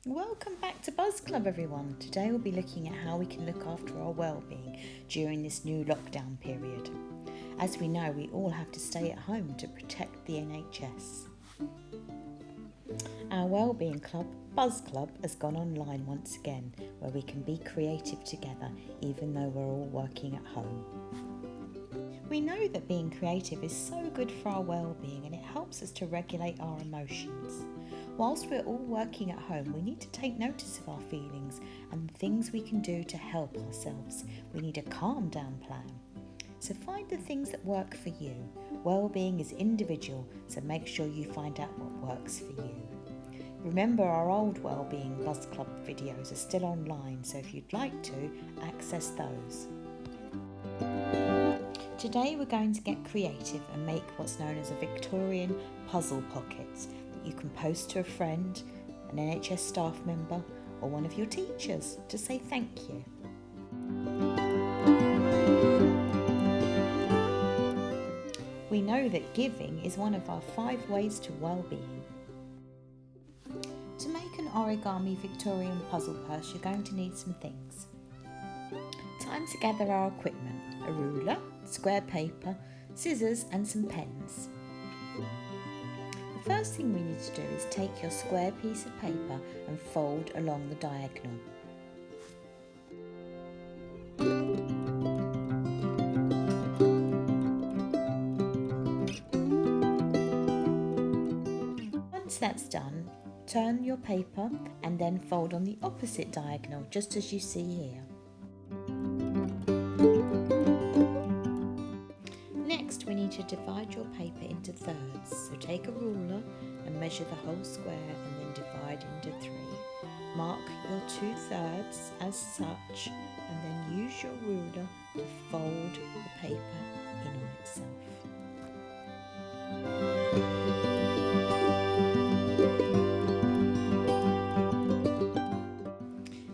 Welcome back to Buzz Club, everyone. Today we'll be looking at how we can look after our well-being during this new lockdown period. As we know, we all have to stay at home to protect the NHS. Our wellbeing club, Buzz Club, has gone online once again, where we can be creative together even though we're all working at home. We know that being creative is so good for our well-being and it helps us to regulate our emotions. Whilst we're all working at home, we need to take notice of our feelings and the things we can do to help ourselves. We need a calm down plan. So find the things that work for you. Well-being is individual, so make sure you find out what works for you. Remember, our old Wellbeing Buzz Club videos are still online, so if you'd like to, access those. Today we're going to get creative and make what's known as a Victorian puzzle pocket that you can post to a friend, an NHS staff member or one of your teachers to say thank you. We know that giving is one of our 5 ways to well-being. To make an origami Victorian puzzle purse, you're going to need some things. Time to gather our equipment: a ruler, square paper, scissors and some pens. The first thing we need to do is take your square piece of paper and fold along the diagonal. Once that's done, turn your paper and then fold on the opposite diagonal, just as you see here. Next, we need to divide your paper into thirds. So take a ruler and measure the whole square and then divide into 3. Mark your 2/3 as such and then use your ruler to fold the paper in on itself.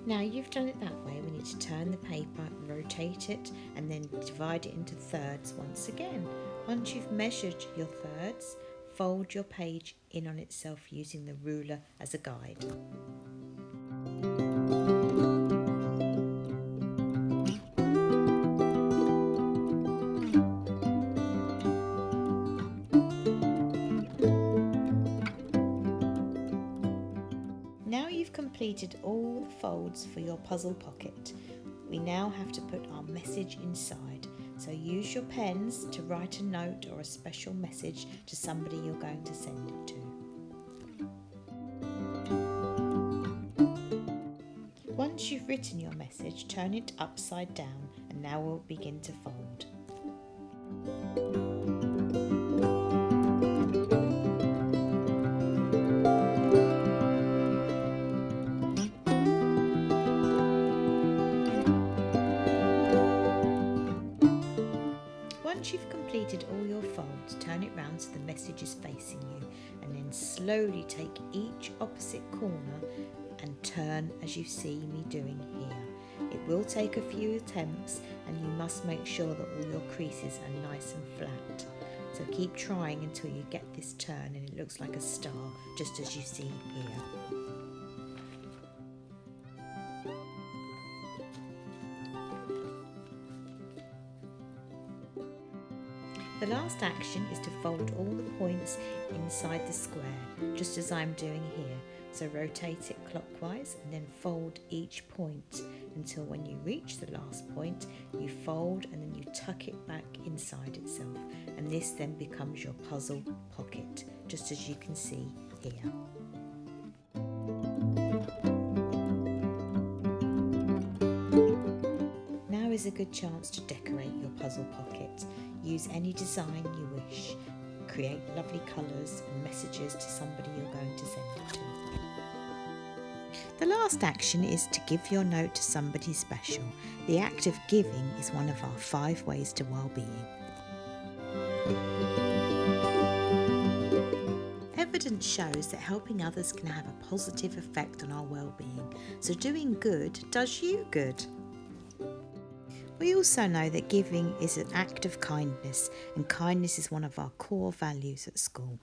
Now you've done it that way, we need to turn the paper, rotate it and then divide it into thirds once again. Once you've measured your thirds, fold your page in on itself using the ruler as a guide. Now you've completed all the folds for your puzzle pocket. We now have to put our message inside. So use your pens to write a note or a special message to somebody you're going to send it to. Once you've written your message, turn it upside down and now we'll begin to fold. Once you've completed all your folds, turn it round so the message is facing you and then slowly take each opposite corner and turn as you see me doing here. It will take a few attempts and you must make sure that all your creases are nice and flat. So keep trying until you get this turn and it looks like a star, just as you see here. The last action is to fold all the points inside the square, just as I'm doing here. So rotate it clockwise and then fold each point until when you reach the last point, you fold and then you tuck it back inside itself. And this then becomes your puzzle pocket, just as you can see here. Now is a good chance to decorate your puzzle pocket. Use any design you wish. Create lovely colours and messages to somebody you're going to send it to. The last action is to give your note to somebody special. The act of giving is one of our 5 ways to well-being. Evidence shows that helping others can have a positive effect on our well-being, so doing good does you good. We also know that giving is an act of kindness, and kindness is one of our core values at school.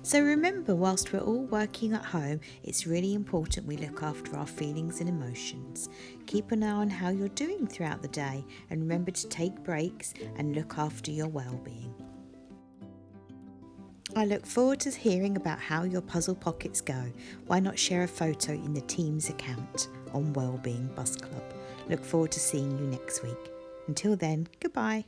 So remember, whilst we're all working at home, it's really important we look after our feelings and emotions. Keep an eye on how you're doing throughout the day, and remember to take breaks and look after your well-being. I look forward to hearing about how your puzzle pockets go. Why not share a photo in the team's account on Wellbeing Bus Club? Look forward to seeing you next week. Until then, goodbye.